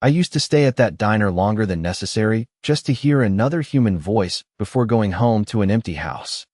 I used to stay at that diner longer than necessary just to hear another human voice before going home to an empty house.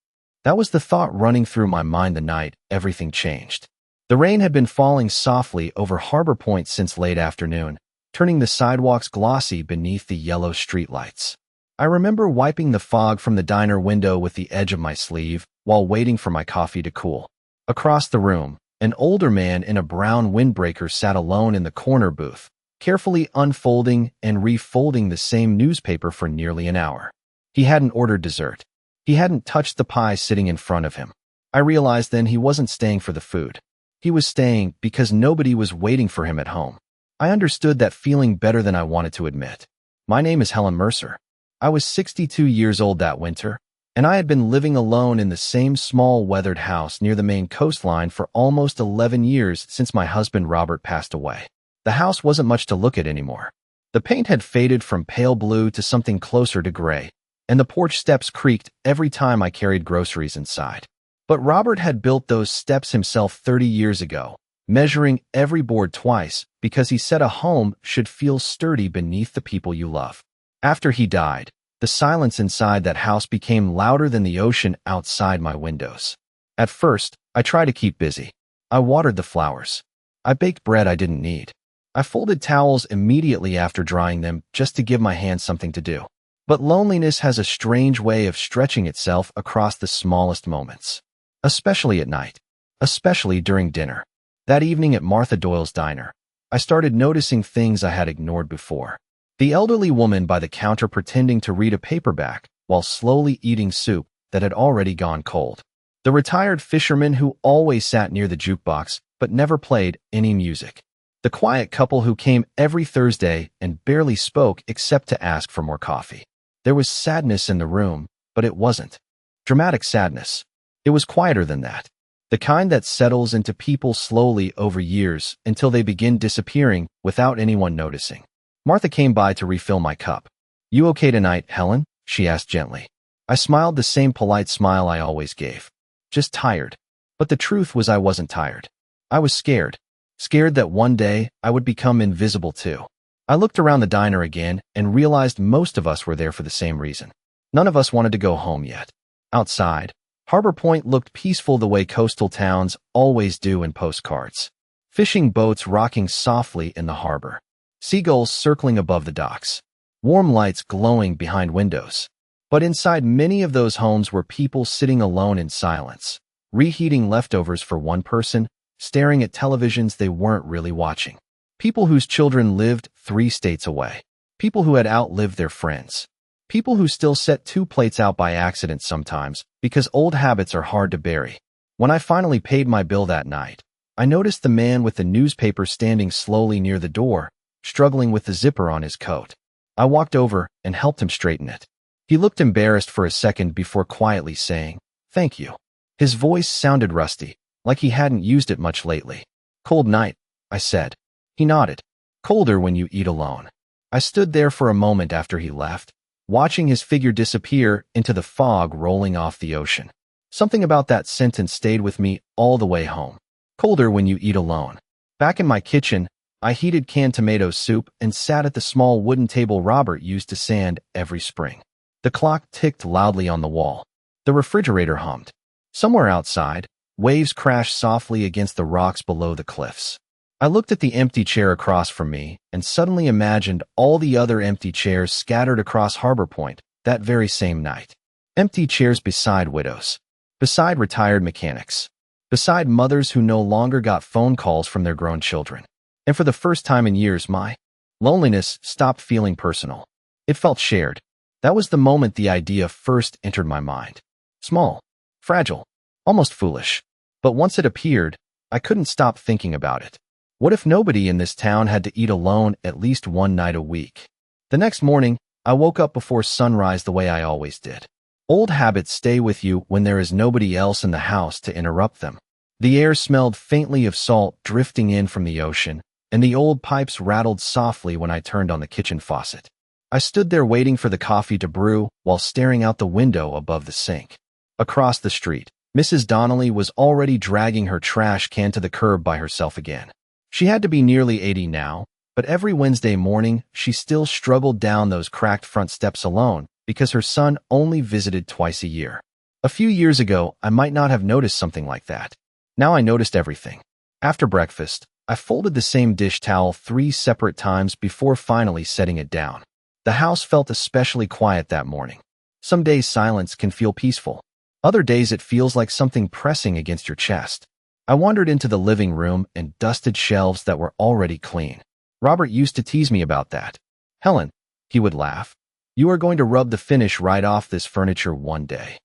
That was the thought running through my mind the night everything changed. The rain had been falling softly over Harbor Point since late afternoon, turning the sidewalks glossy beneath the yellow streetlights. I remember wiping the fog from the diner window with the edge of my sleeve while waiting for my coffee to cool. Across the room, an older man in a brown windbreaker sat alone in the corner booth, carefully unfolding and refolding the same newspaper for nearly an hour. He hadn't ordered dessert. He hadn't touched the pie sitting in front of him. I realized then he wasn't staying for the food. He was staying because nobody was waiting for him at home. I understood that feeling better than I wanted to admit. My name is Helen Mercer. I was 62 years old that winter, and I had been living alone in the same small weathered house near the Maine coastline for almost 11 years since my husband Robert passed away. The house wasn't much to look at anymore. The paint had faded from pale blue to something closer to gray, and the porch steps creaked every time I carried groceries inside. But Robert had built those steps himself 30 years ago, measuring every board twice because he said a home should feel sturdy beneath the people you love. After he died, the silence inside that house became louder than the ocean outside my windows. At first, I tried to keep busy. I watered the flowers. I baked bread I didn't need. I folded towels immediately after drying them just to give my hands something to do. But loneliness has a strange way of stretching itself across the smallest moments. Especially at night. Especially during dinner. That evening at Martha Doyle's diner, I started noticing things I had ignored before. The elderly woman by the counter pretending to read a paperback while slowly eating soup that had already gone cold. The retired fisherman who always sat near the jukebox but never played any music. The quiet couple who came every Thursday and barely spoke except to ask for more coffee. There was sadness in the room, but it wasn't dramatic sadness. It was quieter than that. The kind that settles into people slowly over years until they begin disappearing without anyone noticing. Martha came by to refill my cup. "You okay tonight, Helen?" she asked gently. I smiled the same polite smile I always gave. Just tired. But the truth was I wasn't tired. I was scared. Scared that one day I would become invisible too. I looked around the diner again and realized most of us were there for the same reason. None of us wanted to go home yet. Outside, Harbor Point looked peaceful the way coastal towns always do in postcards. Fishing boats rocking softly in the harbor. Seagulls circling above the docks. Warm lights glowing behind windows. But inside many of those homes were people sitting alone in silence, reheating leftovers for one person, staring at televisions they weren't really watching. People whose children lived 3 states away. People who had outlived their friends. People who still set 2 plates out by accident sometimes because old habits are hard to bury. When I finally paid my bill that night, I noticed the man with the newspaper standing slowly near the door, struggling with the zipper on his coat. I walked over and helped him straighten it. He looked embarrassed for a second before quietly saying, "Thank you." His voice sounded rusty, like he hadn't used it much lately. "Cold night," I said. He nodded. "Colder when you eat alone." I stood there for a moment after he left, watching his figure disappear into the fog rolling off the ocean. Something about that sentence stayed with me all the way home. Colder when you eat alone. Back in my kitchen, I heated canned tomato soup and sat at the small wooden table Robert used to sand every spring. The clock ticked loudly on the wall. The refrigerator hummed. Somewhere outside, waves crashed softly against the rocks below the cliffs. I looked at the empty chair across from me and suddenly imagined all the other empty chairs scattered across Harbor Point that very same night. Empty chairs beside widows. Beside retired mechanics. Beside mothers who no longer got phone calls from their grown children. And for the first time in years, my loneliness stopped feeling personal. It felt shared. That was the moment the idea first entered my mind. Small, fragile, almost foolish. But once it appeared, I couldn't stop thinking about it. What if nobody in this town had to eat alone at least one night a week? The next morning, I woke up before sunrise the way I always did. Old habits stay with you when there is nobody else in the house to interrupt them. The air smelled faintly of salt drifting in from the ocean, and the old pipes rattled softly when I turned on the kitchen faucet. I stood there waiting for the coffee to brew while staring out the window above the sink. Across the street, Mrs. Donnelly was already dragging her trash can to the curb by herself again. She had to be nearly 80 now, but But every Wednesday morning, she still struggled down those cracked front steps alone because her son only visited twice a year. A few years ago, I might not have noticed something like that. Now I noticed everything. After breakfast, I folded the same dish towel 3 separate times before finally setting it down. The house felt especially quiet that morning. Some days silence can feel peaceful. Other days it feels like something pressing against your chest. I wandered into the living room and dusted shelves that were already clean. Robert used to tease me about that. "Helen," he would laugh, "you are going to rub the finish right off this furniture one day."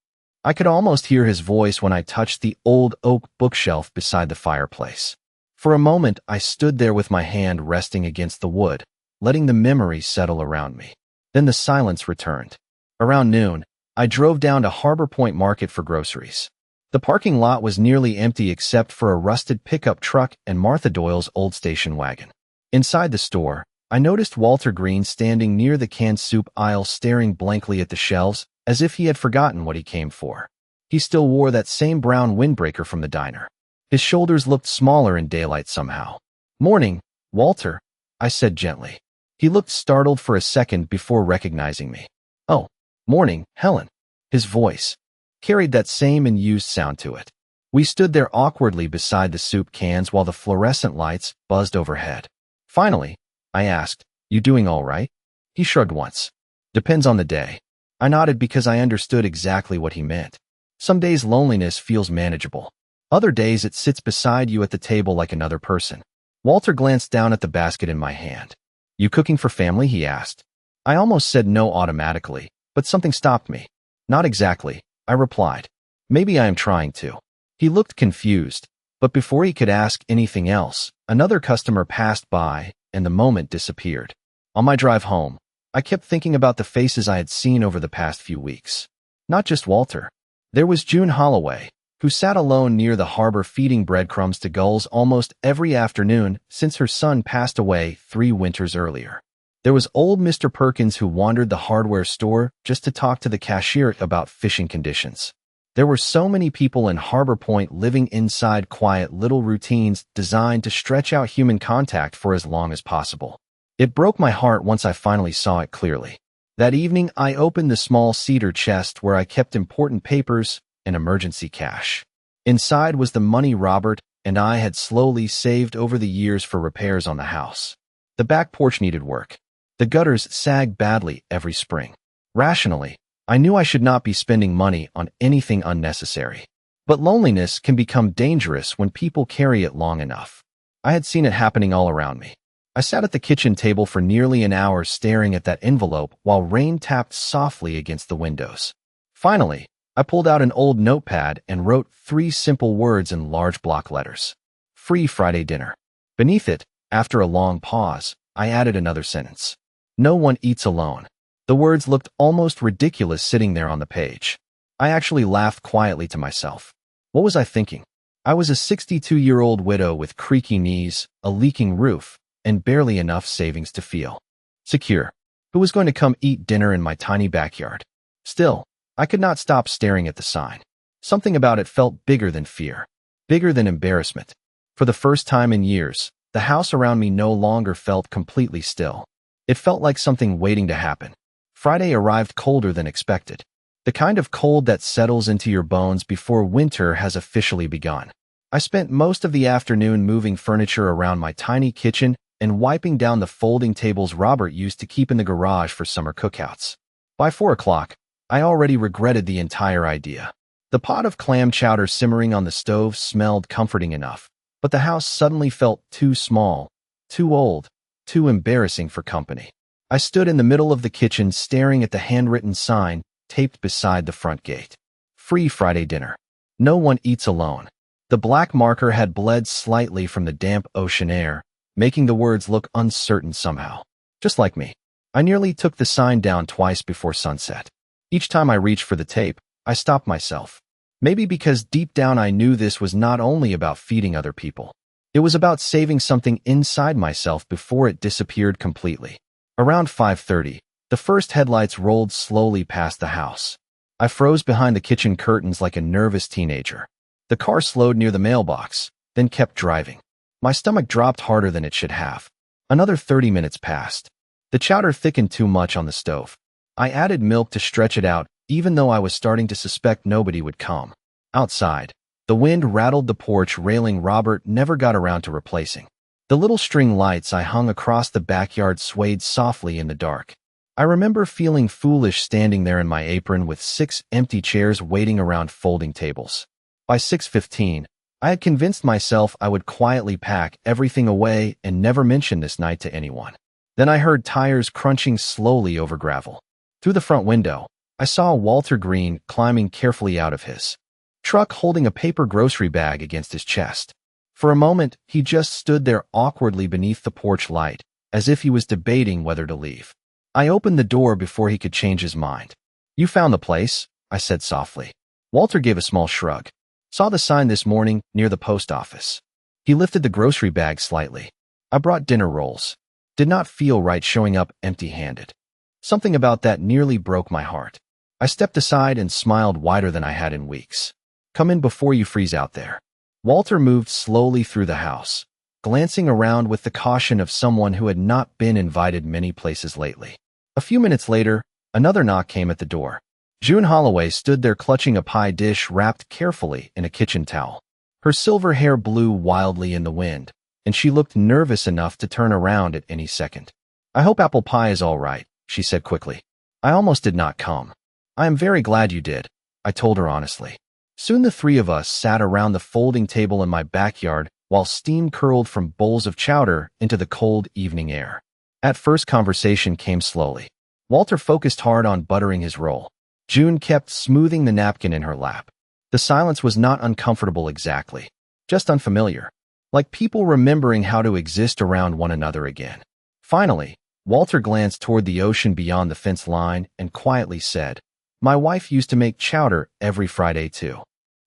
I could almost hear his voice when I touched the old oak bookshelf beside the fireplace. For a moment, I stood there with my hand resting against the wood, letting the memories settle around me. Then the silence returned. Around noon, I drove down to Harbor Point Market for groceries. The parking lot was nearly empty except for a rusted pickup truck and Martha Doyle's old station wagon. Inside the store, I noticed Walter Green standing near the canned soup aisle staring blankly at the shelves, as if he had forgotten what he came for. He still wore that same brown windbreaker from the diner. His shoulders looked smaller in daylight somehow. "Morning, Walter," I said gently. He looked startled for a second before recognizing me. "Oh, morning, Helen." His voice carried that same unused sound to it. We stood there awkwardly beside the soup cans while the fluorescent lights buzzed overhead. Finally, I asked, "You doing all right?" He shrugged once. "Depends on the day." I nodded because I understood exactly what he meant. Some days loneliness feels manageable. Other days it sits beside you at the table like another person. Walter glanced down at the basket in my hand. "You cooking for family?" he asked. I almost said no automatically, but something stopped me. "Not exactly," I replied. "Maybe I am trying to." He looked confused, but before he could ask anything else, another customer passed by and the moment disappeared. On my drive home, I kept thinking about the faces I had seen over the past few weeks. Not just Walter. There was June Holloway, who sat alone near the harbor feeding breadcrumbs to gulls almost every afternoon since her son passed away 3 winters earlier. There was old Mr. Perkins who wandered the hardware store just to talk to the cashier about fishing conditions. There were so many people in Harbor Point living inside quiet little routines designed to stretch out human contact for as long as possible. It broke my heart once I finally saw it clearly. That evening, I opened the small cedar chest where I kept important papers and emergency cash. Inside was the money Robert and I had slowly saved over the years for repairs on the house. The back porch needed work. The gutters sagged badly every spring. Rationally, I knew I should not be spending money on anything unnecessary. But loneliness can become dangerous when people carry it long enough. I had seen it happening all around me. I sat at the kitchen table for nearly an hour staring at that envelope while rain tapped softly against the windows. Finally, I pulled out an old notepad and wrote 3 simple words in large block letters. "Free Friday dinner." Beneath it, after a long pause, I added another sentence. "No one eats alone." The words looked almost ridiculous sitting there on the page. I actually laughed quietly to myself. What was I thinking? I was a 62-year-old widow with creaky knees, a leaking roof, and barely enough savings to feel secure. Who was going to come eat dinner in my tiny backyard? Still, I could not stop staring at the sign. Something about it felt bigger than fear, bigger than embarrassment. For the first time in years, the house around me no longer felt completely still. It felt like something waiting to happen. Friday arrived colder than expected. The kind of cold that settles into your bones before winter has officially begun. I spent most of the afternoon moving furniture around my tiny kitchen and wiping down the folding tables Robert used to keep in the garage for summer cookouts. By 4 o'clock, I already regretted the entire idea. The pot of clam chowder simmering on the stove smelled comforting enough, but the house suddenly felt too small, too old, too embarrassing for company. I stood in the middle of the kitchen staring at the handwritten sign taped beside the front gate. "Free Friday dinner. No one eats alone." The black marker had bled slightly from the damp ocean air, making the words look uncertain somehow. Just like me, I nearly took the sign down twice before sunset. Each time I reached for the tape, I stopped myself. Maybe because deep down I knew this was not only about feeding other people. It was about saving something inside myself before it disappeared completely. Around 5:30, the first headlights rolled slowly past the house. I froze behind the kitchen curtains like a nervous teenager. The car slowed near the mailbox, then kept driving. My stomach dropped harder than it should have. Another 30 minutes passed. The chowder thickened too much on the stove. I added milk to stretch it out, even though I was starting to suspect nobody would come. Outside, the wind rattled the porch railing Robert never got around to replacing. The little string lights I hung across the backyard swayed softly in the dark. I remember feeling foolish standing there in my apron with 6 empty chairs waiting around folding tables. By 6:15, I had convinced myself I would quietly pack everything away and never mention this night to anyone. Then I heard tires crunching slowly over gravel. Through the front window, I saw Walter Green climbing carefully out of his truck holding a paper grocery bag against his chest. For a moment, he just stood there awkwardly beneath the porch light, as if he was debating whether to leave. I opened the door before he could change his mind. "You found the place," I said softly. Walter gave a small shrug. "Saw the sign this morning near the post office." He lifted the grocery bag slightly. "I brought dinner rolls. Did not feel right showing up empty-handed." Something about that nearly broke my heart. I stepped aside and smiled wider than I had in weeks. "Come in before you freeze out there." Walter moved slowly through the house, glancing around with the caution of someone who had not been invited many places lately. A few minutes later, another knock came at the door. June Holloway stood there clutching a pie dish wrapped carefully in a kitchen towel. Her silver hair blew wildly in the wind, and she looked nervous enough to turn around at any second. "I hope apple pie is all right," she said quickly. "I almost did not come." "I am very glad you did," I told her honestly. Soon the three of us sat around the folding table in my backyard while steam curled from bowls of chowder into the cold evening air. At first, conversation came slowly. Walter focused hard on buttering his roll. June kept smoothing the napkin in her lap. The silence was not uncomfortable exactly, just unfamiliar, like people remembering how to exist around one another again. Finally, Walter glanced toward the ocean beyond the fence line and quietly said, "My wife used to make chowder every Friday too."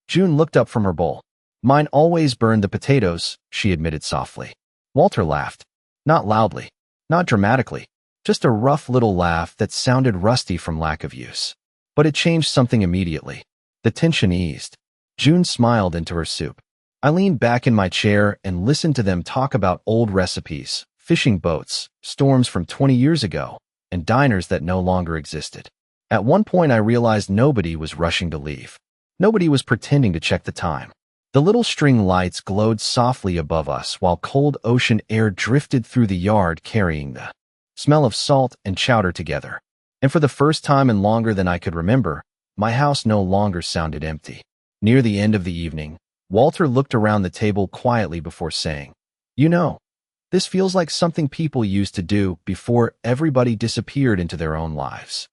June looked up from her bowl. "Mine always burned the potatoes," she admitted softly. Walter laughed. Not loudly, not dramatically, just a rough little laugh that sounded rusty from lack of use. But it changed something immediately. The tension eased. June smiled into her soup. I leaned back in my chair and listened to them talk about old recipes, fishing boats, storms from 20 years ago, and diners that no longer existed. At one point I realized nobody was rushing to leave. Nobody was pretending to check the time. The little string lights glowed softly above us while cold ocean air drifted through the yard carrying the smell of salt and chowder together. And for the first time in longer than I could remember, my house no longer sounded empty. Near the end of the evening, Walter looked around the table quietly before saying, "You know, this feels like something people used to do before everybody disappeared into their own lives."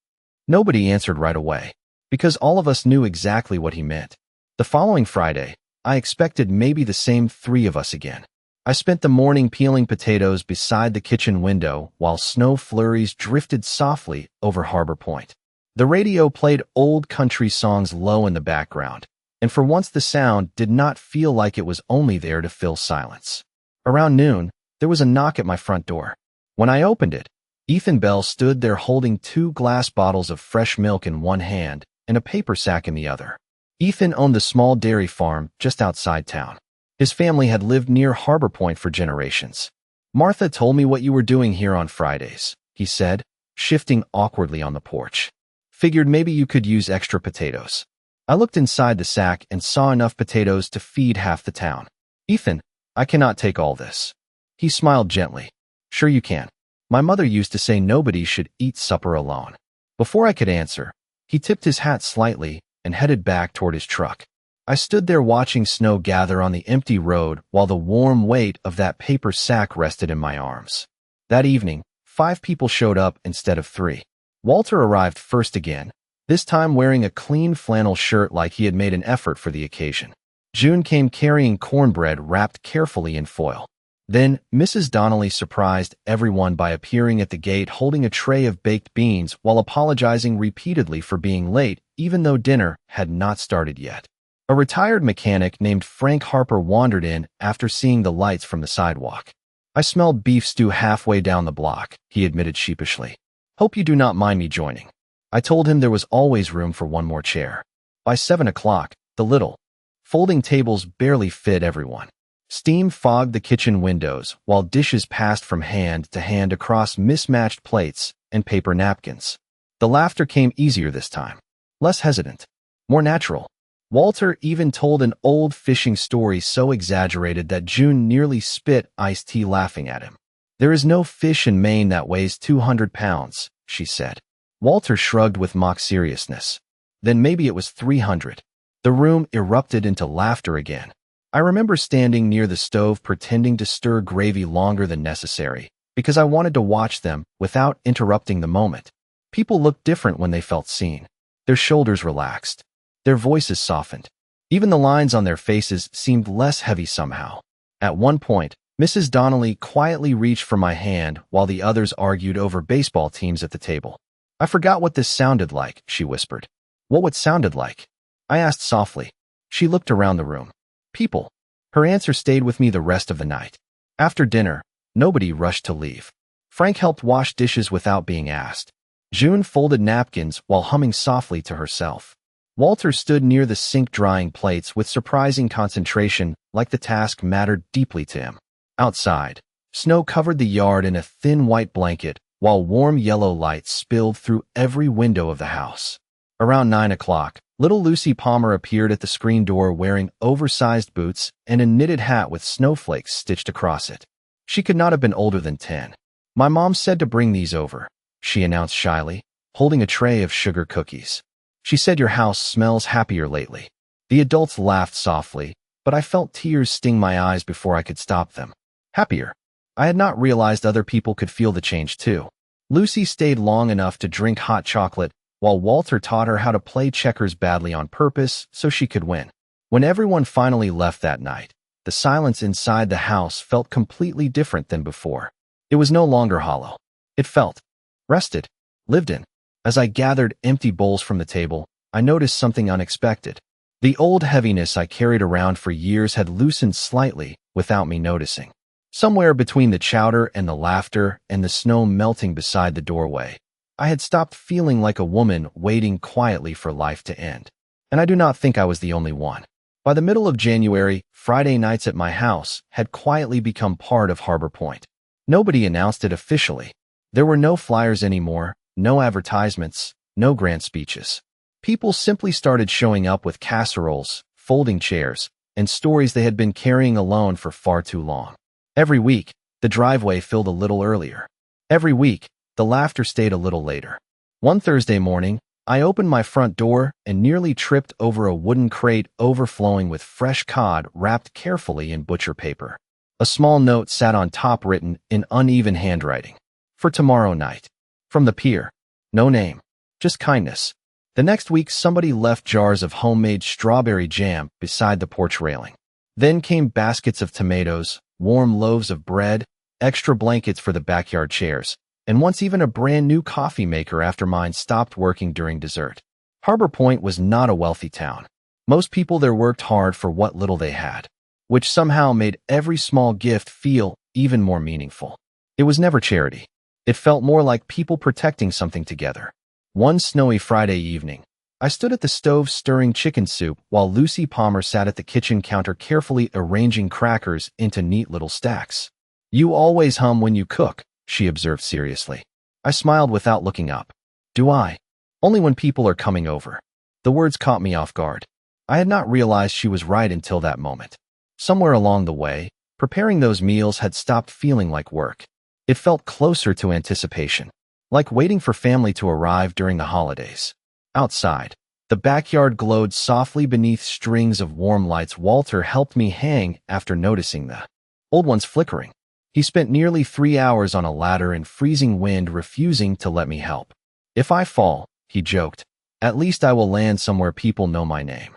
Nobody answered right away, because all of us knew exactly what he meant. The following Friday, I expected maybe the same three of us again. I spent the morning peeling potatoes beside the kitchen window while snow flurries drifted softly over Harbor Point. The radio played old country songs low in the background, and for once the sound did not feel like it was only there to fill silence. Around noon, there was a knock at my front door. When I opened it, Ethan Bell stood there holding 2 glass bottles of fresh milk in one hand and a paper sack in the other. Ethan owned a small dairy farm just outside town. His family had lived near Harbor Point for generations. "Martha told me what you were doing here on Fridays," he said, shifting awkwardly on the porch. "Figured maybe you could use extra potatoes." I looked inside the sack and saw enough potatoes to feed half the town. "Ethan, I cannot take all this." He smiled gently. "Sure you can. My mother used to say nobody should eat supper alone." Before I could answer, he tipped his hat slightly and headed back toward his truck. I stood there watching snow gather on the empty road while the warm weight of that paper sack rested in my arms. That evening, 5 people showed up instead of 3. Walter arrived first again, this time wearing a clean flannel shirt like he had made an effort for the occasion. June came carrying cornbread wrapped carefully in foil. Then, Mrs. Donnelly surprised everyone by appearing at the gate holding a tray of baked beans while apologizing repeatedly for being late, even though dinner had not started yet. A retired mechanic named Frank Harper wandered in after seeing the lights from the sidewalk. "I smelled beef stew halfway down the block," he admitted sheepishly. "Hope you do not mind me joining." I told him there was always room for one more chair. By 7 o'clock, the little folding tables barely fit everyone. Steam fogged the kitchen windows while dishes passed from hand to hand across mismatched plates and paper napkins. The laughter came easier this time, less hesitant, more natural. Walter even told an old fishing story so exaggerated that June nearly spit iced tea laughing at him. "There is no fish in Maine that weighs 200 pounds, she said. Walter shrugged with mock seriousness. Then maybe it was 300. The room erupted into laughter again. I remember standing near the stove pretending to stir gravy longer than necessary, because I wanted to watch them without interrupting the moment. People looked different when they felt seen. Their shoulders relaxed. Their voices softened. Even the lines on their faces seemed less heavy somehow. At one point, Mrs. Donnelly quietly reached for my hand while the others argued over baseball teams at the table. "I forgot what this sounded like," she whispered. "What sounded like?" I asked softly. She looked around the room. "People." Her answer stayed with me the rest of the night. After dinner, nobody rushed to leave. Frank helped wash dishes without being asked. June folded napkins while humming softly to herself. Walter stood near the sink drying plates with surprising concentration, like the task mattered deeply to him. Outside, snow covered the yard in a thin white blanket, while warm yellow light spilled through every window of the house. Around 9 o'clock, little Lucy Palmer appeared at the screen door wearing oversized boots and a knitted hat with snowflakes stitched across it. She could not have been older than 10. "My mom said to bring these over," she announced shyly, holding a tray of sugar cookies. "She said your house smells happier lately." The adults laughed softly, but I felt tears sting my eyes before I could stop them. Happier? I had not realized other people could feel the change too. Lucy stayed long enough to drink hot chocolate, while Walter taught her how to play checkers badly on purpose so she could win. When everyone finally left that night, the silence inside the house felt completely different than before. It was no longer hollow. It felt rested, lived in. As I gathered empty bowls from the table, I noticed something unexpected. The old heaviness I carried around for years had loosened slightly without me noticing. Somewhere between the chowder and the laughter and the snow melting beside the doorway, I had stopped feeling like a woman waiting quietly for life to end. And I do not think I was the only one. By the middle of January, Friday nights at my house had quietly become part of Harbor Point. Nobody announced it officially. There were no flyers anymore, no advertisements, no grand speeches. People simply started showing up with casseroles, folding chairs, and stories they had been carrying alone for far too long. Every week, the driveway filled a little earlier. Every week, the laughter stayed a little later. One Thursday morning, I opened my front door and nearly tripped over a wooden crate overflowing with fresh cod wrapped carefully in butcher paper. A small note sat on top written in uneven handwriting. "For tomorrow night. From the pier." No name, just kindness. The next week, somebody left jars of homemade strawberry jam beside the porch railing. Then came baskets of tomatoes, warm loaves of bread, extra blankets for the backyard chairs, and once even a brand new coffee maker after mine stopped working during dessert. Harbor Point was not a wealthy town. Most people there worked hard for what little they had, which somehow made every small gift feel even more meaningful. It was never charity. It felt more like people protecting something together. One snowy Friday evening, I stood at the stove stirring chicken soup while Lucy Palmer sat at the kitchen counter carefully arranging crackers into neat little stacks. "You always hum when you cook," she observed seriously. I smiled without looking up. "Do I?" "Only when people are coming over." The words caught me off guard. I had not realized she was right until that moment. Somewhere along the way, preparing those meals had stopped feeling like work. It felt closer to anticipation, like waiting for family to arrive during the holidays. Outside, the backyard glowed softly beneath strings of warm lights Walter helped me hang after noticing the old ones flickering. He spent nearly 3 hours on a ladder in freezing wind refusing to let me help. "If I fall," he joked, "at least I will land somewhere people know my name."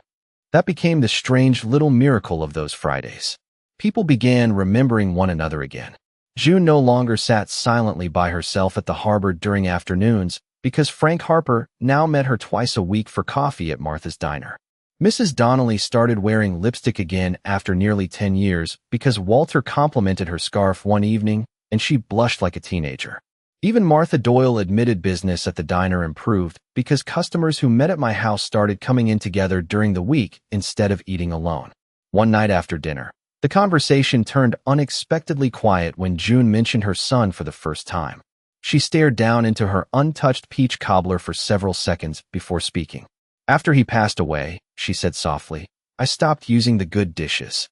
That became the strange little miracle of those Fridays. People began remembering one another again. June no longer sat silently by herself at the harbor during afternoons because Frank Harper now met her twice a week for coffee at Martha's Diner. Mrs. Donnelly started wearing lipstick again after nearly 10 years because Walter complimented her scarf one evening and she blushed like a teenager. Even Martha Doyle admitted business at the diner improved because customers who met at my house started coming in together during the week instead of eating alone. One night after dinner, The conversation turned unexpectedly quiet when June mentioned her son for the first time. She stared down into her untouched peach cobbler for several seconds before speaking. After he passed away, she said softly, I stopped using the good dishes.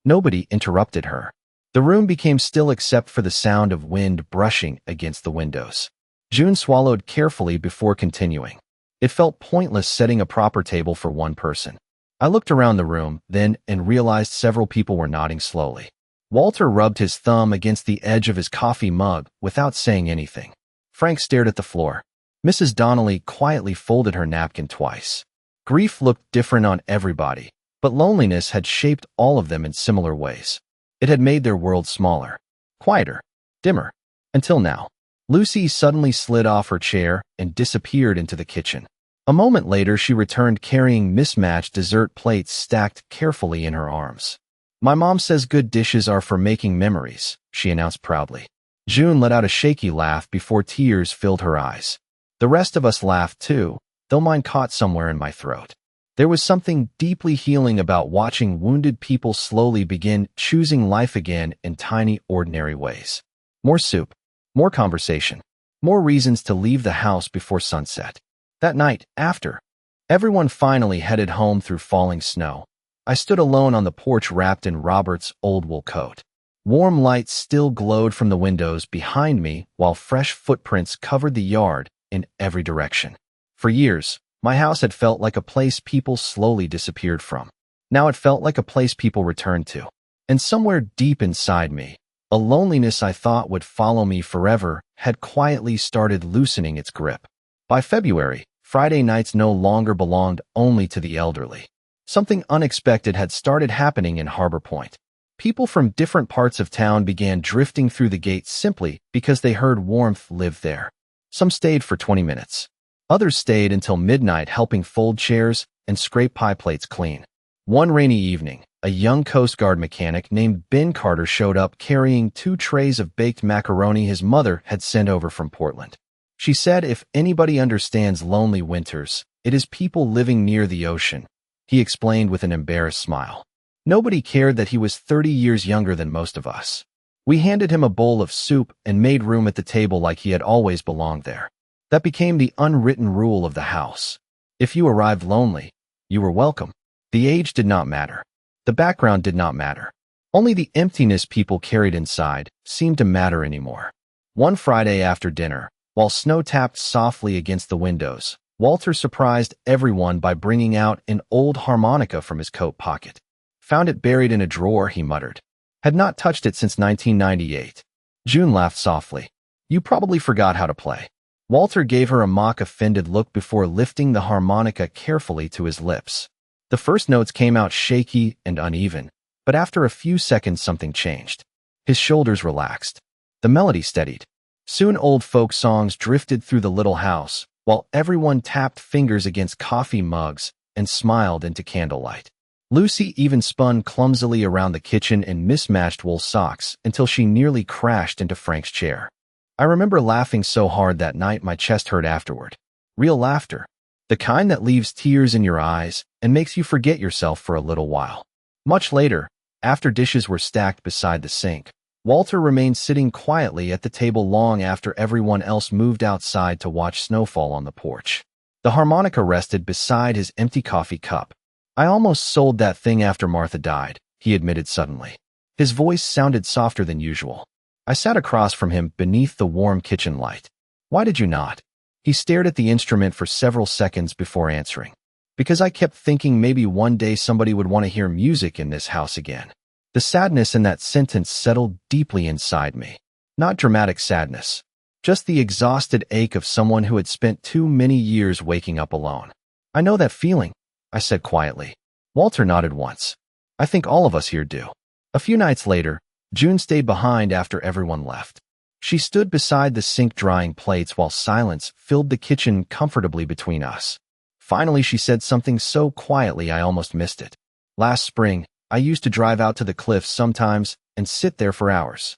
Nobody interrupted her. The room became still except for the sound of wind brushing against the windows. June swallowed carefully before continuing. It felt pointless setting a proper table for one person. I looked around the room, then, and realized several people were nodding slowly. Walter rubbed his thumb against the edge of his coffee mug without saying anything. Frank stared at the floor. Mrs. Donnelly quietly folded her napkin twice. Grief looked different on everybody, but loneliness had shaped all of them in similar ways. It had made their world smaller, quieter, dimmer, until now. Lucy suddenly slid off her chair and disappeared into the kitchen. A moment later, she returned carrying mismatched dessert plates stacked carefully in her arms. My mom says good dishes are for making memories, she announced proudly. June let out a shaky laugh before tears filled her eyes. The rest of us laughed too, though mine caught somewhere in my throat. There was something deeply healing about watching wounded people slowly begin choosing life again in tiny, ordinary ways. More soup, more conversation, more reasons to leave the house before sunset. That night, after everyone finally headed home through falling snow, I stood alone on the porch wrapped in Robert's old wool coat. Warm lights still glowed from the windows behind me while fresh footprints covered the yard in every direction. For years, my house had felt like a place people slowly disappeared from. Now it felt like a place people returned to. And somewhere deep inside me, a loneliness I thought would follow me forever had quietly started loosening its grip. By February, Friday nights no longer belonged only to the elderly. Something unexpected had started happening in Harbor Point. People from different parts of town began drifting through the gates simply because they heard warmth lived there. Some stayed for 20 minutes. Others stayed until midnight helping fold chairs and scrape pie plates clean. One rainy evening, a young Coast Guard mechanic named Ben Carter showed up carrying 2 trays of baked macaroni his mother had sent over from Portland. She said if anybody understands lonely winters, it is people living near the ocean. He explained with an embarrassed smile. Nobody cared that he was 30 years younger than most of us. We handed him a bowl of soup and made room at the table like he had always belonged there. That became the unwritten rule of the house. If you arrived lonely, you were welcome. The age did not matter. The background did not matter. Only the emptiness people carried inside seemed to matter anymore. One Friday after dinner, while snow tapped softly against the windows, Walter surprised everyone by bringing out an old harmonica from his coat pocket. Found it buried in a drawer, he muttered. Had not touched it since 1998. June laughed softly. You probably forgot how to play. Walter gave her a mock-offended look before lifting the harmonica carefully to his lips. The first notes came out shaky and uneven, but after a few seconds something changed. His shoulders relaxed. The melody steadied. Soon old folk songs drifted through the little house, while everyone tapped fingers against coffee mugs and smiled into candlelight. Lucy even spun clumsily around the kitchen in mismatched wool socks until she nearly crashed into Frank's chair. I remember laughing so hard that night my chest hurt afterward. Real laughter. The kind that leaves tears in your eyes and makes you forget yourself for a little while. Much later, after dishes were stacked beside the sink, Walter remained sitting quietly at the table long after everyone else moved outside to watch snowfall on the porch. The harmonica rested beside his empty coffee cup. I almost sold that thing after Martha died, he admitted suddenly. His voice sounded softer than usual. I sat across from him beneath the warm kitchen light. Why did you not? He stared at the instrument for several seconds before answering. Because I kept thinking maybe one day somebody would want to hear music in this house again. The sadness in that sentence settled deeply inside me. Not dramatic sadness, just the exhausted ache of someone who had spent too many years waking up alone. I know that feeling, I said quietly. Walter nodded once. I think all of us here do. A few nights later, June stayed behind after everyone left. She stood beside the sink drying plates while silence filled the kitchen comfortably between us. Finally, she said something so quietly I almost missed it. Last spring, I used to drive out to the cliffs sometimes and sit there for hours.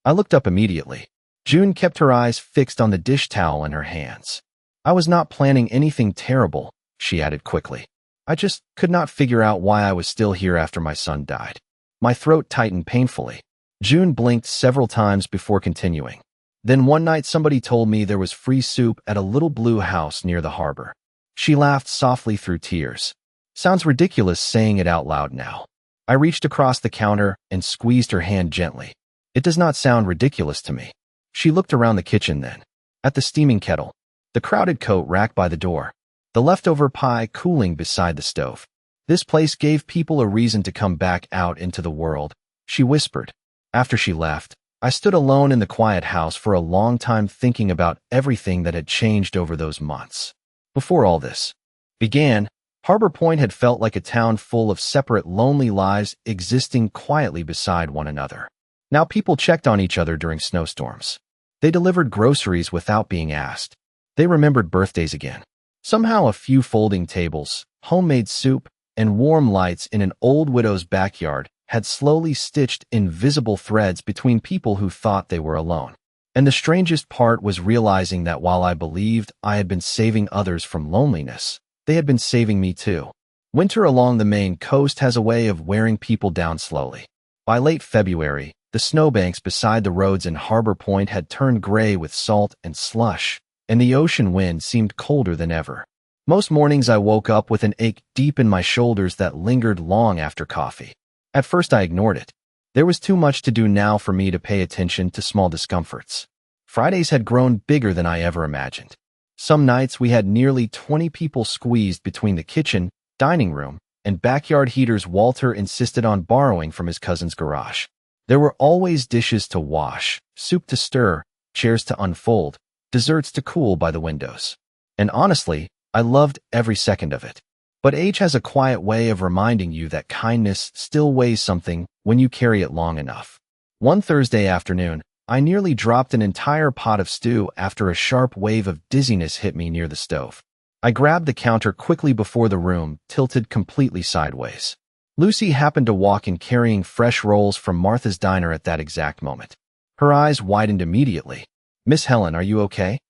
I looked up immediately. June kept her eyes fixed on the dish towel in her hands. I was not planning anything terrible, she added quickly. I just could not figure out why I was still here after my son died. My throat tightened painfully. June blinked several times before continuing. Then one night somebody told me there was free soup at a little blue house near the harbor. She laughed softly through tears. Sounds ridiculous saying it out loud now. I reached across the counter and squeezed her hand gently. It does not sound ridiculous to me. She looked around the kitchen then. At the steaming kettle. The crowded coat rack by the door. The leftover pie cooling beside the stove. This place gave people a reason to come back out into the world, she whispered. After she left, I stood alone in the quiet house for a long time thinking about everything that had changed over those months. Before all this began, Harbor Point had felt like a town full of separate lonely lives existing quietly beside one another. Now people checked on each other during snowstorms. They delivered groceries without being asked. They remembered birthdays again. Somehow a few folding tables, homemade soup, and warm lights in an old widow's backyard had slowly stitched invisible threads between people who thought they were alone. And the strangest part was realizing that while I believed I had been saving others from loneliness, they had been saving me too. Winter along the Maine coast has a way of wearing people down slowly. By late February, the snowbanks beside the roads in Harbor Point had turned gray with salt and slush, and the ocean wind seemed colder than ever. Most mornings I woke up with an ache deep in my shoulders that lingered long after coffee. At first I ignored it. There was too much to do now for me to pay attention to small discomforts. Fridays had grown bigger than I ever imagined. Some nights we had nearly 20 people squeezed between the kitchen, dining room, and backyard heaters Walter insisted on borrowing from his cousin's garage. There were always dishes to wash, soup to stir, chairs to unfold, desserts to cool by the windows. And honestly, I loved every second of it. But age has a quiet way of reminding you that kindness still weighs something when you carry it long enough. One Thursday afternoon, I nearly dropped an entire pot of stew after a sharp wave of dizziness hit me near the stove. I grabbed the counter quickly before the room tilted completely sideways. Lucy happened to walk in carrying fresh rolls from Martha's Diner at that exact moment. Her eyes widened immediately. "Miss Helen, are you okay?"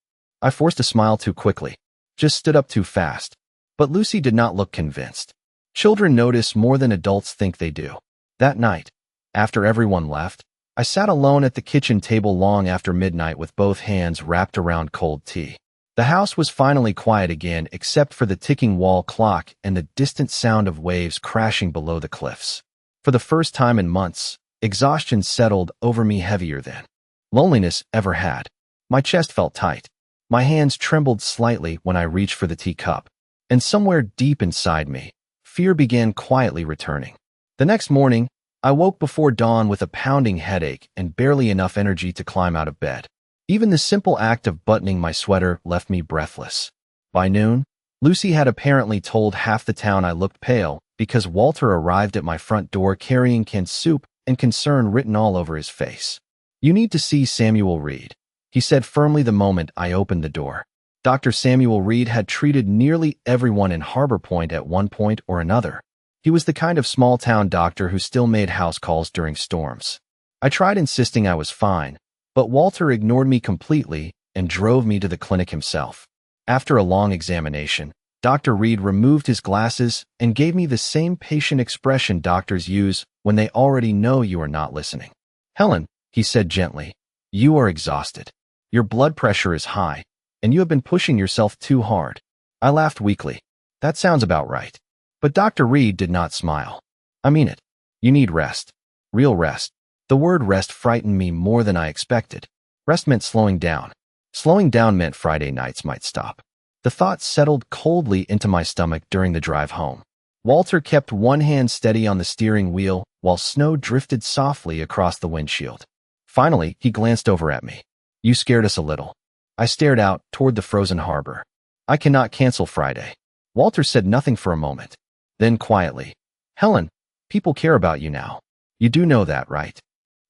I forced a smile too quickly. Just stood up too fast. But Lucy did not look convinced. Children notice more than adults think they do. That night, after everyone left, I sat alone at the kitchen table long after midnight with both hands wrapped around cold tea. The house was finally quiet again except for the ticking wall clock and the distant sound of waves crashing below the cliffs. For the first time in months, exhaustion settled over me heavier than loneliness ever had. My chest felt tight. My hands trembled slightly when I reached for the teacup. And somewhere deep inside me, fear began quietly returning. The next morning, I woke before dawn with a pounding headache and barely enough energy to climb out of bed. Even the simple act of buttoning my sweater left me breathless. By noon, Lucy had apparently told half the town I looked pale because Walter arrived at my front door carrying canned soup and concern written all over his face. "You need to see Samuel Reed," he said firmly the moment I opened the door. Dr. Samuel Reed had treated nearly everyone in Harbor Point at one point or another. He was the kind of small-town doctor who still made house calls during storms. I tried insisting I was fine, but Walter ignored me completely and drove me to the clinic himself. After a long examination, Dr. Reed removed his glasses and gave me the same patient expression doctors use when they already know you are not listening. "Helen," he said gently, "you are exhausted. Your blood pressure is high, and you have been pushing yourself too hard." I laughed weakly. "That sounds about right." But Dr. Reed did not smile. "I mean it. You need rest. Real rest." The word rest frightened me more than I expected. Rest meant slowing down. Slowing down meant Friday nights might stop. The thought settled coldly into my stomach during the drive home. Walter kept one hand steady on the steering wheel while snow drifted softly across the windshield. Finally, he glanced over at me. "You scared us a little." I stared out toward the frozen harbor. "I cannot cancel Friday." Walter said nothing for a moment. Then quietly, "Helen, people care about you now. You do know that, right?"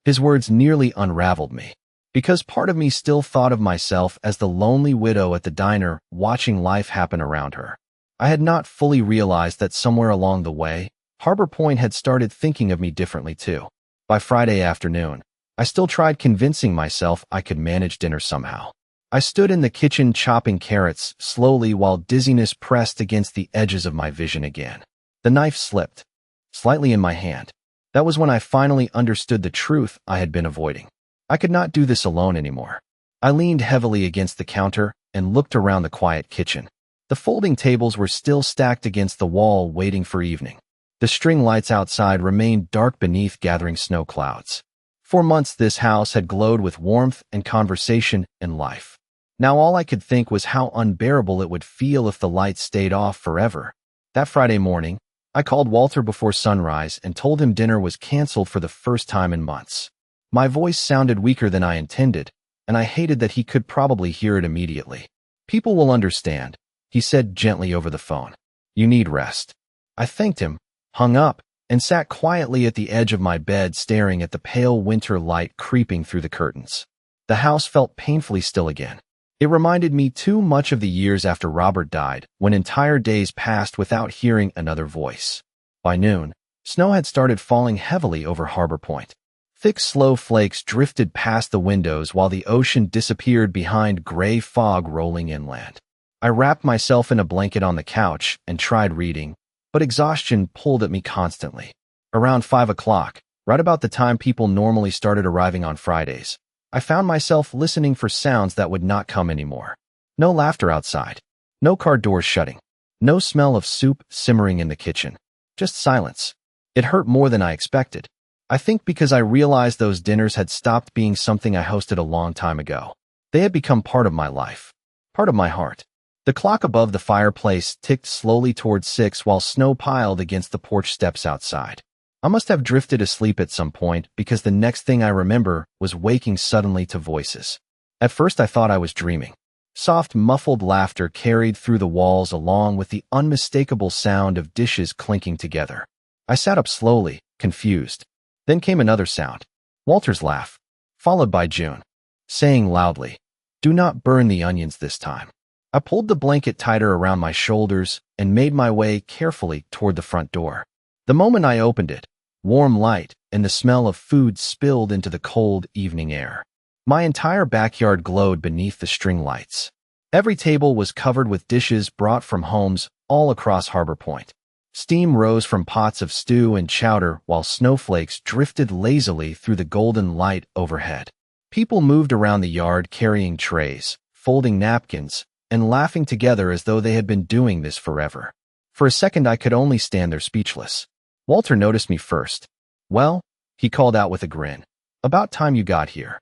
His words nearly unraveled me, because part of me still thought of myself as the lonely widow at the diner watching life happen around her. I had not fully realized that somewhere along the way, Harbor Point had started thinking of me differently too. By Friday afternoon, I still tried convincing myself I could manage dinner somehow. I stood in the kitchen chopping carrots slowly while dizziness pressed against the edges of my vision again. The knife slipped, slightly in my hand. That was when I finally understood the truth I had been avoiding. I could not do this alone anymore. I leaned heavily against the counter and looked around the quiet kitchen. The folding tables were still stacked against the wall, waiting for evening. The string lights outside remained dark beneath gathering snow clouds. For months, this house had glowed with warmth and conversation and life. Now all I could think was how unbearable it would feel if the lights stayed off forever. That Friday morning, I called Walter before sunrise and told him dinner was canceled for the first time in months. My voice sounded weaker than I intended, and I hated that he could probably hear it immediately. "People will understand," he said gently over the phone. "You need rest." I thanked him, hung up, and sat quietly at the edge of my bed staring at the pale winter light creeping through the curtains. The house felt painfully still again. It reminded me too much of the years after Robert died, when entire days passed without hearing another voice. By noon, snow had started falling heavily over Harbor Point. Thick, slow flakes drifted past the windows while the ocean disappeared behind gray fog rolling inland. I wrapped myself in a blanket on the couch and tried reading, but exhaustion pulled at me constantly. Around 5 o'clock, right about the time people normally started arriving on Fridays, I found myself listening for sounds that would not come anymore. No laughter outside, no car doors shutting, no smell of soup simmering in the kitchen, just silence. It hurt more than I expected. I think because I realized those dinners had stopped being something I hosted a long time ago. They had become part of my life, part of my heart. The clock above the fireplace ticked slowly towards 6 while snow piled against the porch steps outside. I must have drifted asleep at some point because the next thing I remember was waking suddenly to voices. At first I thought I was dreaming. Soft, muffled laughter carried through the walls along with the unmistakable sound of dishes clinking together. I sat up slowly, confused. Then came another sound. Walter's laugh, followed by June, saying loudly, "Do not burn the onions this time." I pulled the blanket tighter around my shoulders and made my way carefully toward the front door. The moment I opened it, warm light and the smell of food spilled into the cold evening air. My entire backyard glowed beneath the string lights. Every table was covered with dishes brought from homes all across Harbor Point. Steam rose from pots of stew and chowder while snowflakes drifted lazily through the golden light overhead. People moved around the yard carrying trays, folding napkins, and laughing together as though they had been doing this forever. For a second I could only stand there speechless. Walter noticed me first. "Well," he called out with a grin, "about time you got here."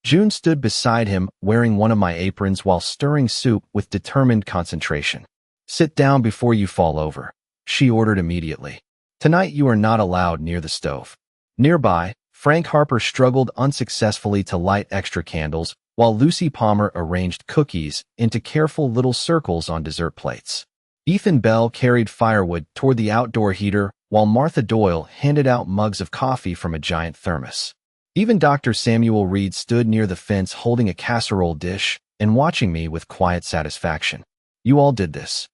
June stood beside him, wearing one of my aprons while stirring soup with determined concentration. "Sit down before you fall over," she ordered immediately. "Tonight you are not allowed near the stove." Nearby, Frank Harper struggled unsuccessfully to light extra candles, while Lucy Palmer arranged cookies into careful little circles on dessert plates. Ethan Bell carried firewood toward the outdoor heater, while Martha Doyle handed out mugs of coffee from a giant thermos. Even Dr. Samuel Reed stood near the fence holding a casserole dish and watching me with quiet satisfaction. "You all did this,"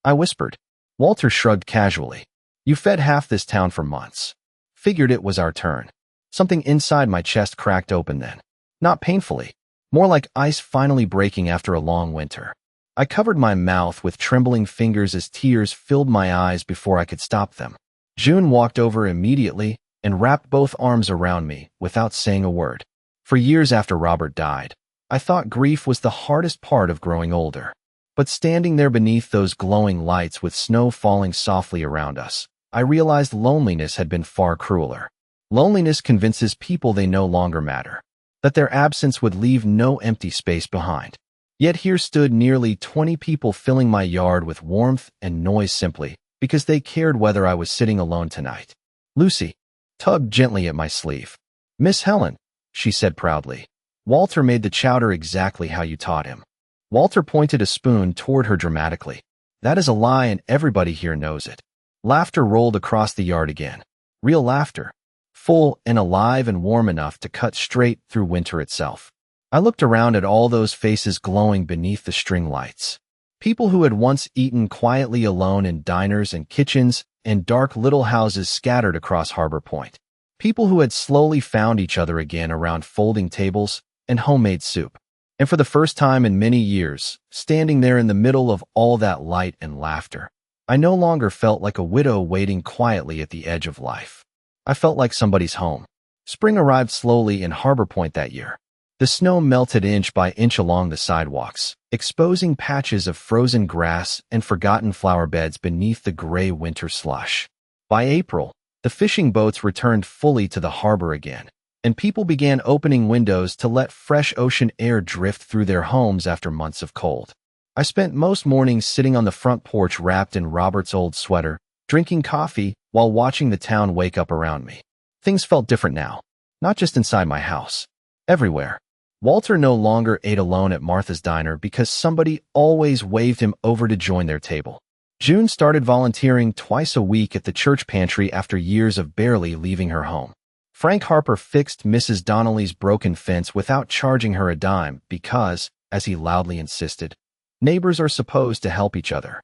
I whispered. Walter shrugged casually. "You fed half this town for months. Figured it was our turn." Something inside my chest cracked open then. Not painfully, more like ice finally breaking after a long winter. I covered my mouth with trembling fingers as tears filled my eyes before I could stop them. June walked over immediately and wrapped both arms around me without saying a word. For years after Robert died, I thought grief was the hardest part of growing older. But standing there beneath those glowing lights with snow falling softly around us, I realized loneliness had been far crueler. Loneliness convinces people they no longer matter, that their absence would leave no empty space behind. Yet here stood nearly 20 people filling my yard with warmth and noise simply because they cared whether I was sitting alone tonight. Lucy tugged gently at my sleeve. "Miss Helen," she said proudly, "Walter made the chowder exactly how you taught him." Walter pointed a spoon toward her dramatically. "That is a lie and everybody here knows it." Laughter rolled across the yard again. Real laughter. Full and alive and warm enough to cut straight through winter itself. I looked around at all those faces glowing beneath the string lights. People who had once eaten quietly alone in diners and kitchens and dark little houses scattered across Harbor Point. People who had slowly found each other again around folding tables and homemade soup. And for the first time in many years, standing there in the middle of all that light and laughter, I no longer felt like a widow waiting quietly at the edge of life. I felt like somebody's home. Spring arrived slowly in Harbor Point that year. The snow melted inch by inch along the sidewalks, exposing patches of frozen grass and forgotten flower beds beneath the gray winter slush. By April, the fishing boats returned fully to the harbor again, and people began opening windows to let fresh ocean air drift through their homes after months of cold. I spent most mornings sitting on the front porch wrapped in Robert's old sweater, drinking coffee while watching the town wake up around me. Things felt different now, not just inside my house. Everywhere. Walter no longer ate alone at Martha's Diner because somebody always waved him over to join their table. June started volunteering twice a week at the church pantry after years of barely leaving her home. Frank Harper fixed Mrs. Donnelly's broken fence without charging her a dime because, as he loudly insisted, neighbors are supposed to help each other.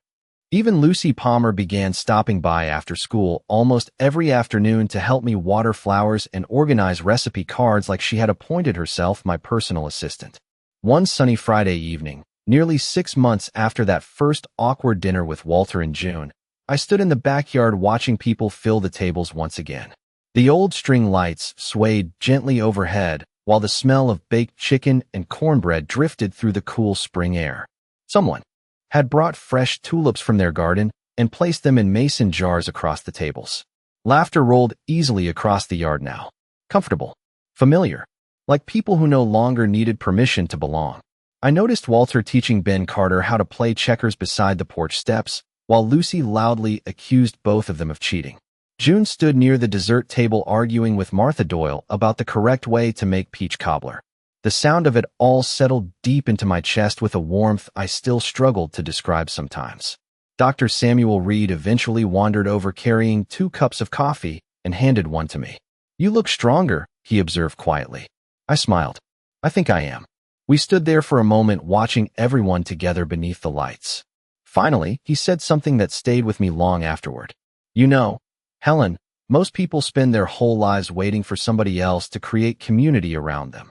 Even Lucy Palmer began stopping by after school almost every afternoon to help me water flowers and organize recipe cards like she had appointed herself my personal assistant. One sunny Friday evening, nearly 6 months after that first awkward dinner with Walter and June, I stood in the backyard watching people fill the tables once again. The old string lights swayed gently overhead while the smell of baked chicken and cornbread drifted through the cool spring air. Someone had brought fresh tulips from their garden and placed them in mason jars across the tables. Laughter rolled easily across the yard now. Comfortable. Familiar. Like people who no longer needed permission to belong. I noticed Walter teaching Ben Carter how to play checkers beside the porch steps, while Lucy loudly accused both of them of cheating. June stood near the dessert table arguing with Martha Doyle about the correct way to make peach cobbler. The sound of it all settled deep into my chest with a warmth I still struggled to describe sometimes. Dr. Samuel Reed eventually wandered over carrying 2 cups of coffee and handed one to me. "You look stronger," he observed quietly. I smiled. "I think I am." We stood there for a moment watching everyone together beneath the lights. Finally, he said something that stayed with me long afterward. "You know, Helen, most people spend their whole lives waiting for somebody else to create community around them."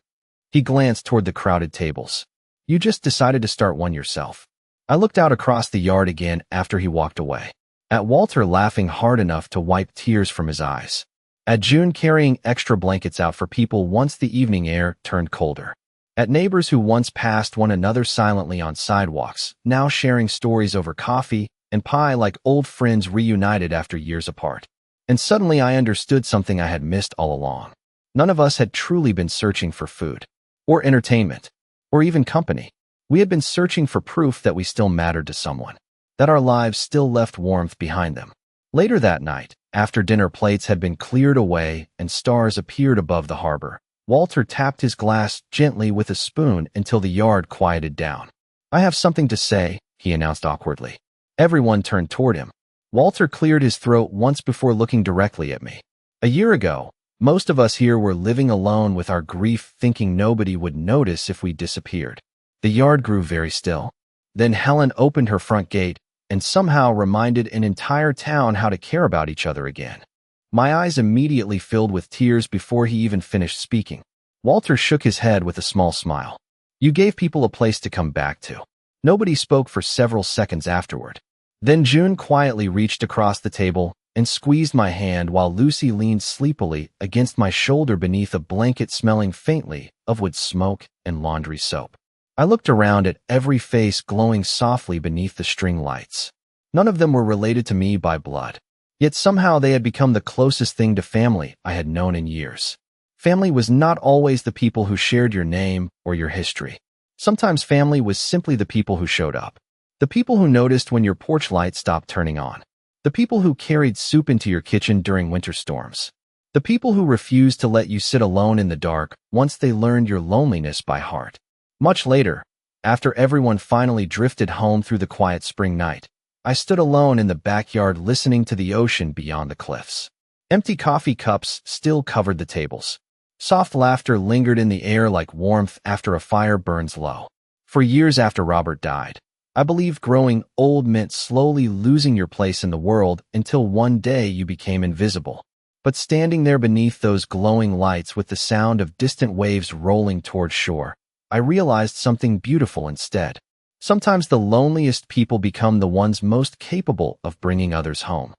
He glanced toward the crowded tables. "You just decided to start one yourself." I looked out across the yard again after he walked away. At Walter laughing hard enough to wipe tears from his eyes. At June carrying extra blankets out for people once the evening air turned colder. At neighbors who once passed one another silently on sidewalks, now sharing stories over coffee and pie like old friends reunited after years apart. And suddenly I understood something I had missed all along. None of us had truly been searching for food, or entertainment, or even company. We had been searching for proof that we still mattered to someone, that our lives still left warmth behind them. Later that night, after dinner plates had been cleared away and stars appeared above the harbor, Walter tapped his glass gently with a spoon until the yard quieted down. "I have something to say," he announced awkwardly. Everyone turned toward him. Walter cleared his throat once before looking directly at me. "A year ago, most of us here were living alone with our grief, thinking nobody would notice if we disappeared." The yard grew very still. Then Helen opened her front gate and somehow reminded an entire town how to care about each other again. My eyes immediately filled with tears before he even finished speaking. Walter shook his head with a small smile. "You gave people a place to come back to." Nobody spoke for several seconds afterward. Then June quietly reached across the table and squeezed my hand while Lucy leaned sleepily against my shoulder beneath a blanket smelling faintly of wood smoke and laundry soap. I looked around at every face glowing softly beneath the string lights. None of them were related to me by blood, yet somehow they had become the closest thing to family I had known in years. Family was not always the people who shared your name or your history. Sometimes family was simply the people who showed up. The people who noticed when your porch light stopped turning on. The people who carried soup into your kitchen during winter storms. The people who refused to let you sit alone in the dark once they learned your loneliness by heart. Much later, after everyone finally drifted home through the quiet spring night, I stood alone in the backyard listening to the ocean beyond the cliffs. Empty coffee cups still covered the tables. Soft laughter lingered in the air like warmth after a fire burns low. For years after Robert died, I believed growing old meant slowly losing your place in the world until one day you became invisible. But standing there beneath those glowing lights with the sound of distant waves rolling toward shore, I realized something beautiful instead. Sometimes the loneliest people become the ones most capable of bringing others home.